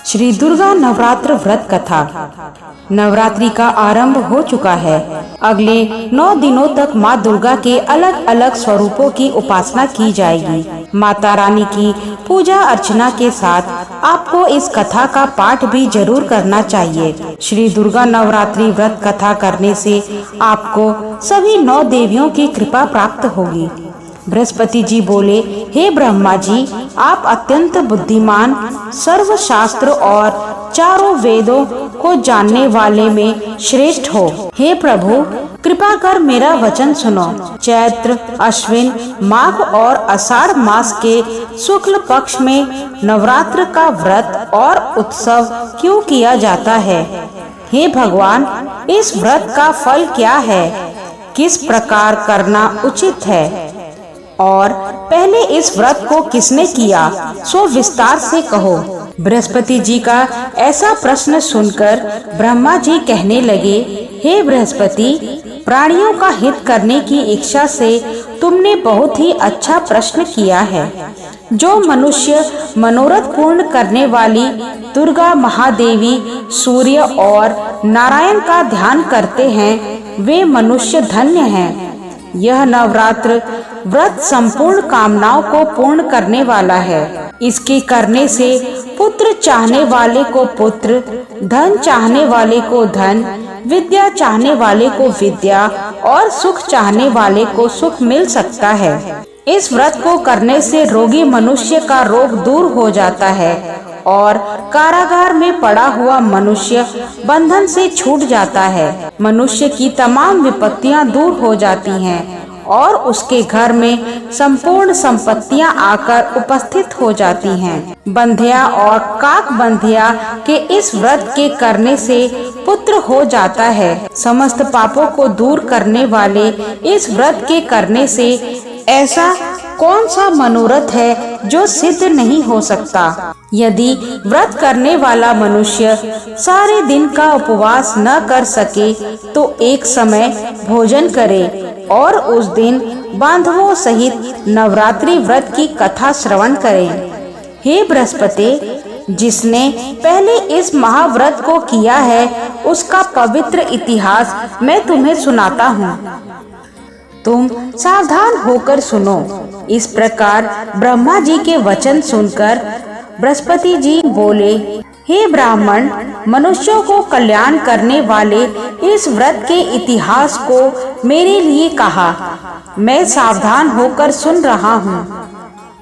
श्री दुर्गा नवरात्र व्रत कथा। नवरात्रि का आरंभ हो चुका है। अगले 9 दिनों तक माँ दुर्गा के अलग अलग स्वरूपों की उपासना की जाएगी। माता रानी की पूजा अर्चना के साथ आपको इस कथा का पाठ भी जरूर करना चाहिए। श्री दुर्गा नवरात्रि व्रत कथा करने से आपको सभी 9 देवियों की कृपा प्राप्त होगी। बृहस्पति जी बोले, हे ब्रह्मा जी, आप अत्यंत बुद्धिमान, सर्वशास्त्र और चारों वेदों को जानने वाले में श्रेष्ठ हो। हे प्रभु, कृपा कर मेरा वचन सुनो। चैत्र, अश्विन, माघ और आषाढ़ मास के शुक्ल पक्ष में नवरात्र का व्रत और उत्सव क्यों किया जाता है? हे भगवान, इस व्रत का फल क्या है? किस प्रकार करना उचित है? और पहले इस व्रत को किसने किया, सो विस्तार से कहो। बृहस्पति जी का ऐसा प्रश्न सुनकर ब्रह्मा जी कहने लगे, हे बृहस्पति, प्राणियों का हित करने की इच्छा से तुमने बहुत ही अच्छा प्रश्न किया है। जो मनुष्य मनोरथ पूर्ण करने वाली दुर्गा महादेवी, सूर्य और नारायण का ध्यान करते हैं, वे मनुष्य धन्य हैं। यह नवरात्र व्रत संपूर्ण कामनाओं को पूर्ण करने वाला है। इसके करने से पुत्र चाहने वाले को पुत्र, धन चाहने वाले को धन, विद्या चाहने वाले को विद्या और सुख चाहने वाले को सुख मिल सकता है। इस व्रत को करने से रोगी मनुष्य का रोग दूर हो जाता है और कारागार में पड़ा हुआ मनुष्य बंधन से छूट जाता है। मनुष्य की तमाम विपत्तियां दूर हो जाती हैं और उसके घर में संपूर्ण संपत्तियां आकर उपस्थित हो जाती हैं। बंधिया और काक बंधिया के इस व्रत के करने से पुत्र हो जाता है। समस्त पापों को दूर करने वाले इस व्रत के करने से ऐसा कौन सा मनोरथ है जो सिद्ध नहीं हो सकता? यदि व्रत करने वाला मनुष्य सारे दिन का उपवास न कर सके तो एक समय भोजन करे और उस दिन बांधवों सहित नवरात्रि व्रत की कथा श्रवण करे। हे बृहस्पति, जिसने पहले इस महाव्रत को किया है, उसका पवित्र इतिहास मैं तुम्हें सुनाता हूँ। तुम सावधान होकर सुनो। इस प्रकार ब्रह्मा जी के वचन सुनकर बृहस्पति जी बोले, हे ब्राह्मण, मनुष्यों को कल्याण करने वाले इस व्रत के इतिहास को मेरे लिए कहा। मैं सावधान होकर सुन रहा हूँ।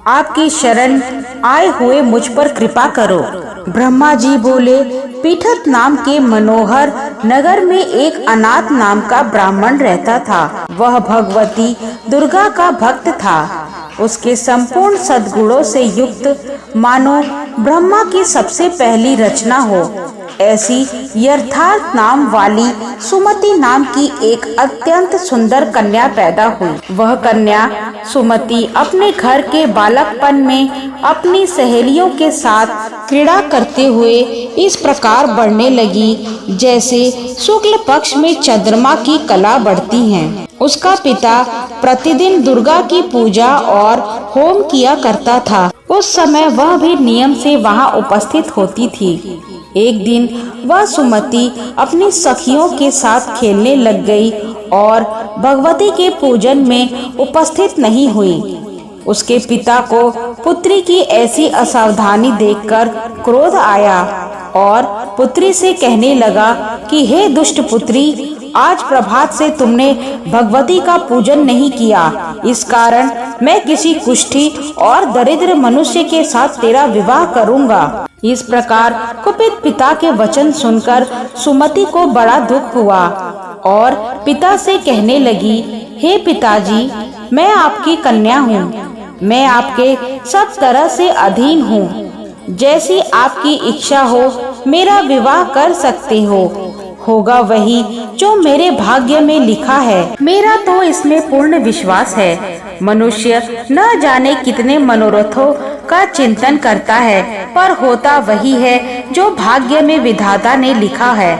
आपकी शरण आए हुए मुझ पर कृपा करो। ब्रह्मा जी बोले, पीठत नाम के मनोहर नगर में एक अनाथ नाम का ब्राह्मण रहता था। वह भगवती दुर्गा का भक्त था। उसके संपूर्ण सद्गुणों से युक्त मानो ब्रह्मा की सबसे पहली रचना हो ऐसी यथार्थ नाम वाली सुमति नाम की एक अत्यंत सुंदर कन्या पैदा हुई। वह कन्या सुमति अपने घर के बालकपन में अपनी सहेलियों के साथ क्रीड़ा करते हुए इस प्रकार बढ़ने लगी जैसे शुक्ल पक्ष में चंद्रमा की कला बढ़ती है। उसका पिता प्रतिदिन दुर्गा की पूजा और होम किया करता था। उस समय वह भी नियम से वहां उपस्थित होती थी। एक दिन वह सुमति अपनी सखियों के साथ खेलने लग गई और भगवती के पूजन में उपस्थित नहीं हुई। उसके पिता को पुत्री की ऐसी असावधानी देखकर क्रोध आया और पुत्री से कहने लगा कि हे दुष्ट पुत्री, आज प्रभात से तुमने भगवती का पूजन नहीं किया। इस कारण मैं किसी कुष्ठी और दरिद्र मनुष्य के साथ तेरा विवाह करूंगा। इस प्रकार कुपित पिता के वचन सुनकर सुमति को बड़ा दुख हुआ और पिता से कहने लगी, हे पिताजी, मैं आपकी कन्या हूँ। मैं आपके सब तरह से अधीन हूँ। जैसी आपकी इच्छा हो मेरा विवाह कर सकते हो। होगा वही जो मेरे भाग्य में लिखा है। मेरा तो इसमें पूर्ण विश्वास है। मनुष्य न जाने कितने मनोरथों का चिंतन करता है, पर होता वही है जो भाग्य में विधाता ने लिखा है।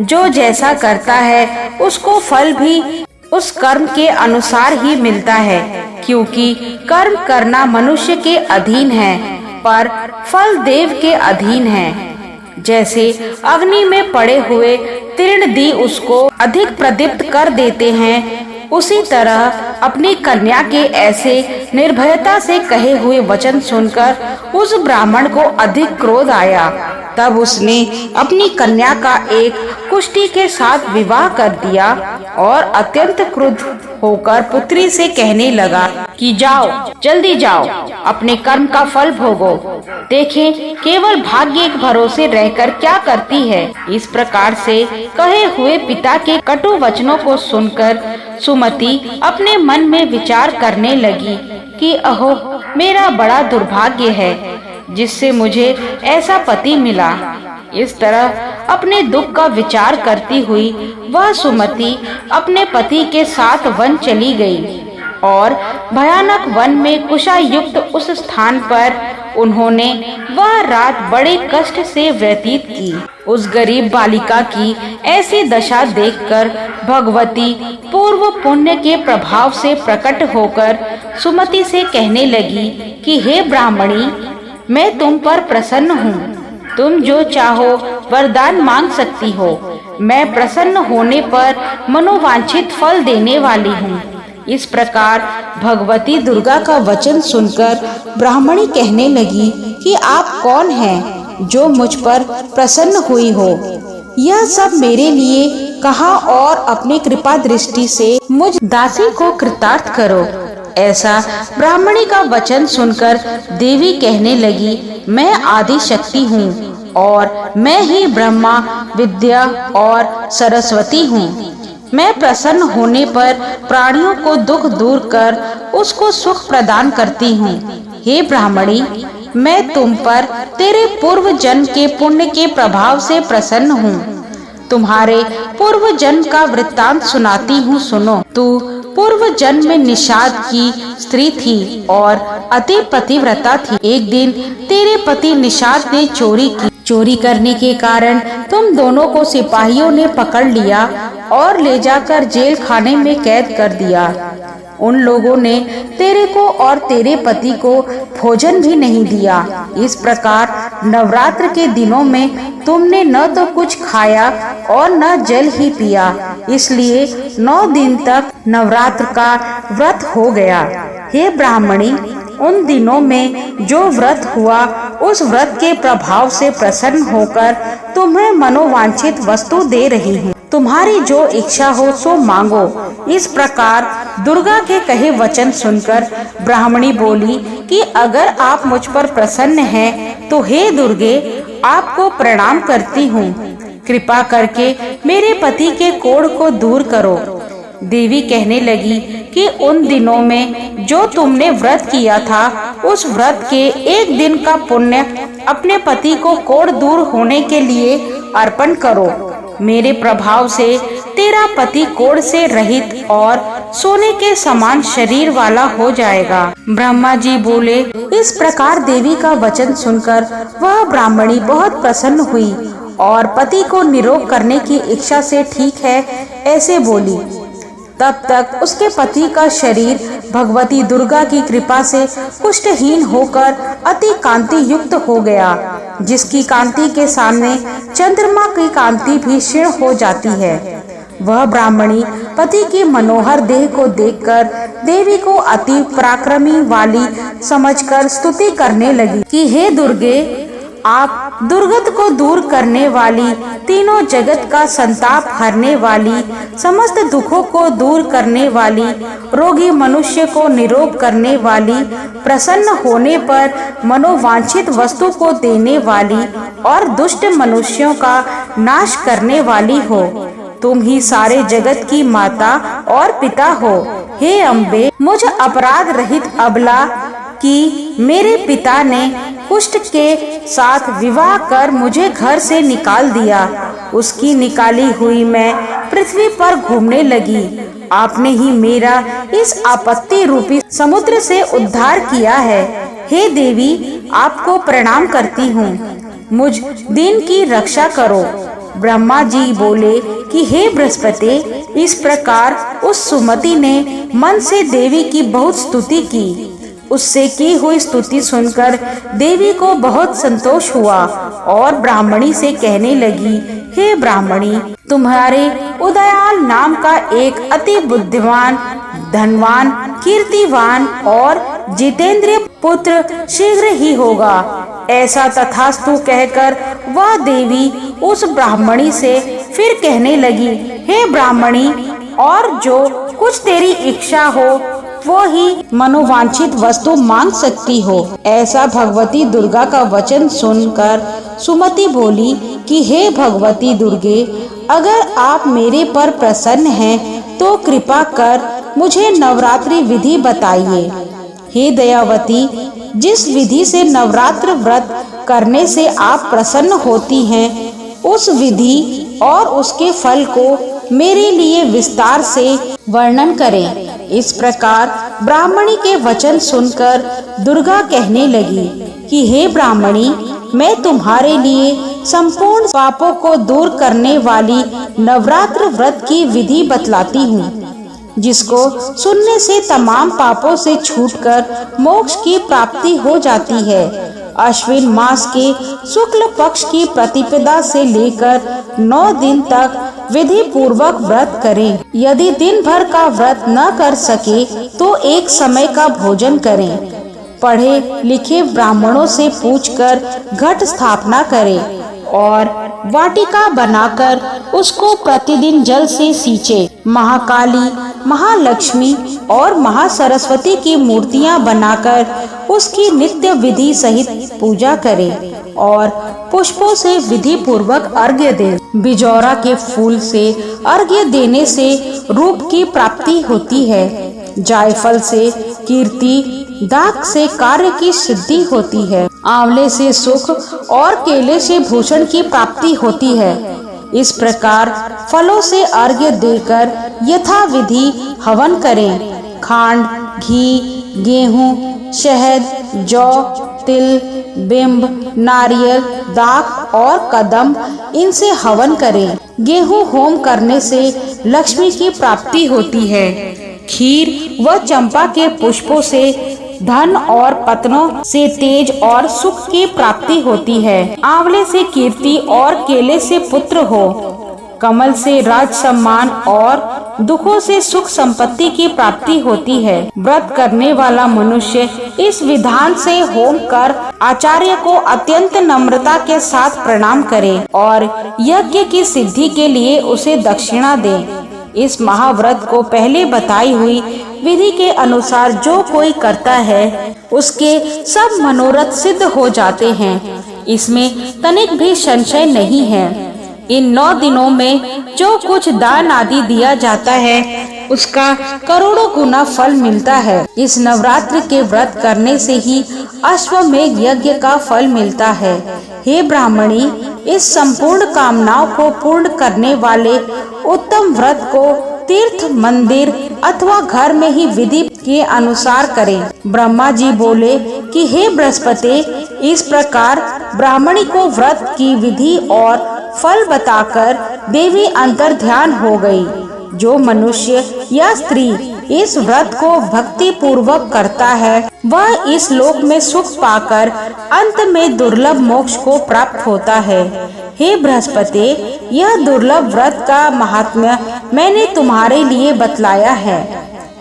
जो जैसा करता है उसको फल भी उस कर्म के अनुसार ही मिलता है, क्योंकि कर्म करना मनुष्य के अधीन है। पर फल देव के अधीन है। जैसे अग्नि में पड़े हुए तीर्ण दी उसको अधिक प्रदीप्त कर देते हैं, उसी तरह अपनी कन्या के ऐसे निर्भयता से कहे हुए वचन सुनकर उस ब्राह्मण को अधिक क्रोध आया। तब उसने अपनी कन्या का एक कुष्टी के साथ विवाह कर दिया और अत्यंत क्रुद्ध होकर पुत्री से कहने लगा कि जाओ, जल्दी जाओ, अपने कर्म का फल भोगो। देखें केवल भाग्य के भरोसे रहकर क्या करती है। इस प्रकार से कहे हुए पिता के कटु वचनों को सुनकर सुमति अपने मन में विचार करने लगी कि अहो, मेरा बड़ा दुर्भाग्य है जिससे मुझे ऐसा पति मिला। इस तरह अपने दुख का विचार करती हुई वह सुमति अपने पति के साथ वन चली गई और भयानक वन में कुशायुक्त उस स्थान पर उन्होंने वह रात बड़े कष्ट से व्यतीत की। उस गरीब बालिका की ऐसी दशा देखकर भगवती पूर्व पुण्य के प्रभाव से प्रकट होकर सुमति से कहने लगी कि हे ब्राह्मणी, मैं तुम पर प्रसन्न हूँ। तुम जो चाहो वरदान मांग सकती हो। मैं प्रसन्न होने पर मनोवांछित फल देने वाली हूँ। इस प्रकार भगवती दुर्गा का वचन सुनकर ब्राह्मणी कहने लगी कि आप कौन हैं जो मुझ पर प्रसन्न हुई हो। यह सब मेरे लिए कहा और अपनी कृपा दृष्टि से मुझ दासी को कृतार्थ करो। ऐसा ब्राह्मणी का वचन सुनकर देवी कहने लगी, मैं आदि शक्ति हूँ और मैं ही ब्रह्मा, विद्या और सरस्वती हूँ। मैं प्रसन्न होने पर प्राणियों को दुख दूर कर उसको सुख प्रदान करती हूँ। हे ब्राह्मणी, मैं तुम पर तेरे पूर्व जन्म के पुण्य के प्रभाव से प्रसन्न हूँ। तुम्हारे पूर्व जन्म का वृत्तांत सुनाती हूँ, सुनो। तू पूर्व जन्म में निषाद की स्त्री थी और अति पतिव्रता थी। एक दिन तेरे पति निषाद ने चोरी की। चोरी करने के कारण तुम दोनों को सिपाहियों ने पकड़ लिया और ले जाकर जेल खाने में कैद कर दिया। उन लोगों ने तेरे को और तेरे पति को भोजन भी नहीं दिया। इस प्रकार नवरात्र के दिनों में तुमने न तो कुछ खाया और न जल ही पिया। इसलिए 9 दिन तक नवरात्र का व्रत हो गया। हे ब्राह्मणी, उन दिनों में जो व्रत हुआ उस व्रत के प्रभाव से प्रसन्न होकर तुम्हें मनोवांछित वस्तु दे रही हूँ। तुम्हारी जो इच्छा हो सो मांगो। इस प्रकार दुर्गा के कहे वचन सुनकर ब्राह्मणी बोली कि अगर आप मुझ पर प्रसन्न हैं तो हे दुर्गे, आपको प्रणाम करती हूँ। कृपा करके मेरे पति के कोढ़ को दूर करो। देवी कहने लगी कि उन दिनों में जो तुमने व्रत किया था उस व्रत के एक दिन का पुण्य अपने पति को कोढ़ दूर होने के लिए अर्पण करो। मेरे प्रभाव से तेरा पति कोढ़ से रहित और सोने के समान शरीर वाला हो जाएगा। ब्रह्मा जी बोले। इस प्रकार देवी का वचन सुनकर वह ब्राह्मणी बहुत प्रसन्न हुई और पति को निरोग करने की इच्छा से ठीक है ऐसे बोली। तब तक उसके पति का शरीर भगवती दुर्गा की कृपा से कुष्ठहीन होकर अति कांति युक्त हो गया, जिसकी कांति के सामने चंद्रमा की कांति भी क्षीण हो जाती है। वह ब्राह्मणी पति की मनोहर देह को देखकर देवी को अति पराक्रमी वाली समझकर स्तुति करने लगी कि हे दुर्गे, आप दुर्गत को दूर करने वाली, तीनों जगत का संताप हरने वाली, समस्त दुखों को दूर करने वाली, रोगी मनुष्य को निरोग करने वाली, प्रसन्न होने पर मनोवांछित वस्तु को देने वाली और दुष्ट मनुष्यों का नाश करने वाली हो। तुम ही सारे जगत की माता और पिता हो। हे अम्बे, मुझ अपराध रहित अबला कि मेरे पिता ने कुष्ठ के साथ विवाह कर मुझे घर से निकाल दिया, उसकी निकाली हुई मैं पृथ्वी पर घूमने लगी। आपने ही मेरा इस आपत्ति रूपी समुद्र से उद्धार किया है। हे देवी, आपको प्रणाम करती हूँ। मुझ दीन की रक्षा करो। ब्रह्मा जी बोले कि हे बृहस्पति, इस प्रकार उस सुमति ने मन से देवी की बहुत स्तुति की। उससे की हुई स्तुति सुनकर देवी को बहुत संतोष हुआ और ब्राह्मणी से कहने लगी, हे ब्राह्मणी, तुम्हारे उदयाल नाम का एक अति बुद्धिमान, धनवान, कीर्तिवान और जितेंद्रिय पुत्र शीघ्र ही होगा। ऐसा तथास्तु कहकर वह देवी उस ब्राह्मणी से फिर कहने लगी, हे ब्राह्मणी, और जो कुछ तेरी इच्छा हो वो ही मनोवांछित वस्तु मांग सकती हो। ऐसा भगवती दुर्गा का वचन सुनकर सुमति बोली कि हे भगवती दुर्गे, अगर आप मेरे पर प्रसन्न हैं तो कृपा कर मुझे नवरात्रि विधि बताइए। हे दयावती, जिस विधि से नवरात्र व्रत करने से आप प्रसन्न होती हैं, उस विधि और उसके फल को मेरे लिए विस्तार से वर्णन करें। इस प्रकार ब्राह्मणी के वचन सुनकर दुर्गा कहने लगी कि हे ब्राह्मणी, मैं तुम्हारे लिए संपूर्ण पापों को दूर करने वाली नवरात्र व्रत की विधि बतलाती हूँ, जिसको सुनने से तमाम पापों से छूटकर मोक्ष की प्राप्ति हो जाती है। अश्विन मास के शुक्ल पक्ष की प्रतिपदा से लेकर 9 दिन तक विधि पूर्वक व्रत करें। यदि दिन भर का व्रत न कर सके तो एक समय का भोजन करें। पढ़े लिखे ब्राह्मणों से पूछकर घट स्थापना करें और वाटिका बनाकर उसको प्रतिदिन जल से सींचे। महाकाली, महालक्ष्मी और महासरस्वती की मूर्तियां बनाकर उसकी नित्य विधि सहित पूजा करें और पुष्पों से विधि पूर्वक अर्घ्य दें। बिजौरा के फूल से अर्घ्य देने से रूप की प्राप्ति होती है। जायफल से कीर्ति, दाख से कार्य की सिद्धि होती है। आंवले से सुख और केले से भूषण की प्राप्ति होती है। इस प्रकार फलों से अर्घ्य देकर यथा विधि हवन करें। खांड, घी, गेहूं, शहद, जौ, तिल, बिंब, नारियल, दाख और कदम, इनसे हवन करें। गेहूं होम करने से लक्ष्मी की प्राप्ति होती है। खीर व चंपा के पुष्पों से धन और पत्नों से तेज और सुख की प्राप्ति होती है। आंवले से कीर्ति और केले से पुत्र हो। कमल से राज सम्मान और दुखों से सुख संपत्ति की प्राप्ति होती है। व्रत करने वाला मनुष्य इस विधान से होम कर आचार्य को अत्यंत नम्रता के साथ प्रणाम करे और यज्ञ की सिद्धि के लिए उसे दक्षिणा दे। इस महाव्रत को पहले बताई हुई विधि के अनुसार जो कोई करता है उसके सब मनोरथ सिद्ध हो जाते हैं। इसमें तनिक भी संशय नहीं है। इन 9 दिनों में जो कुछ दान आदि दिया जाता है उसका करोड़ों गुना फल मिलता है। इस नवरात्रि के व्रत करने से ही अश्वमेध यज्ञ का फल मिलता है। हे ब्राह्मणी, इस संपूर्ण कामनाओं को पूर्ण करने वाले उत्तम व्रत को तीर्थ, मंदिर अथवा घर में ही विधि के अनुसार करें। ब्रह्मा जी बोले कि हे बृहस्पति, इस प्रकार ब्राह्मणी को व्रत की विधि और फल बताकर देवी अंतर ध्यान हो गई। जो मनुष्य या स्त्री इस व्रत को भक्ति पूर्वक करता है वह इस लोक में सुख पाकर अंत में दुर्लभ मोक्ष को प्राप्त होता है। हे बृहस्पति, यह दुर्लभ व्रत का महात्म्य मैंने तुम्हारे लिए बतलाया है।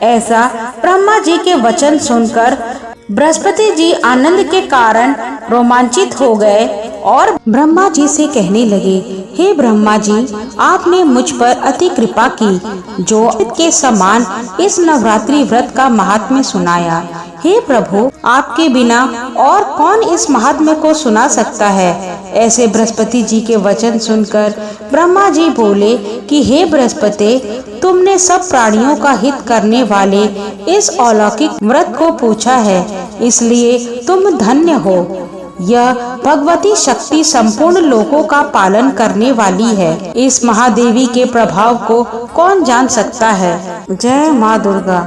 ऐसा ब्रह्मा जी के वचन सुनकर बृहस्पति जी आनंद के कारण रोमांचित हो गए और ब्रह्मा जी से कहने लगे, हे ब्रह्मा जी, आपने मुझ पर अति कृपा की जो के समान इस नवरात्रि व्रत का महात्म्य सुनाया। हे प्रभु, आपके बिना और कौन इस महात्म्य को सुना सकता है। ऐसे बृहस्पति जी के वचन सुनकर ब्रह्मा जी बोले कि हे बृहस्पति, तुमने सब प्राणियों का हित करने वाले इस अलौकिक व्रत को पूछा है, इसलिए तुम धन्य हो। यह भगवती शक्ति संपूर्ण लोकों का पालन करने वाली है। इस महादेवी के प्रभाव को कौन जान सकता है। जय माँ दुर्गा।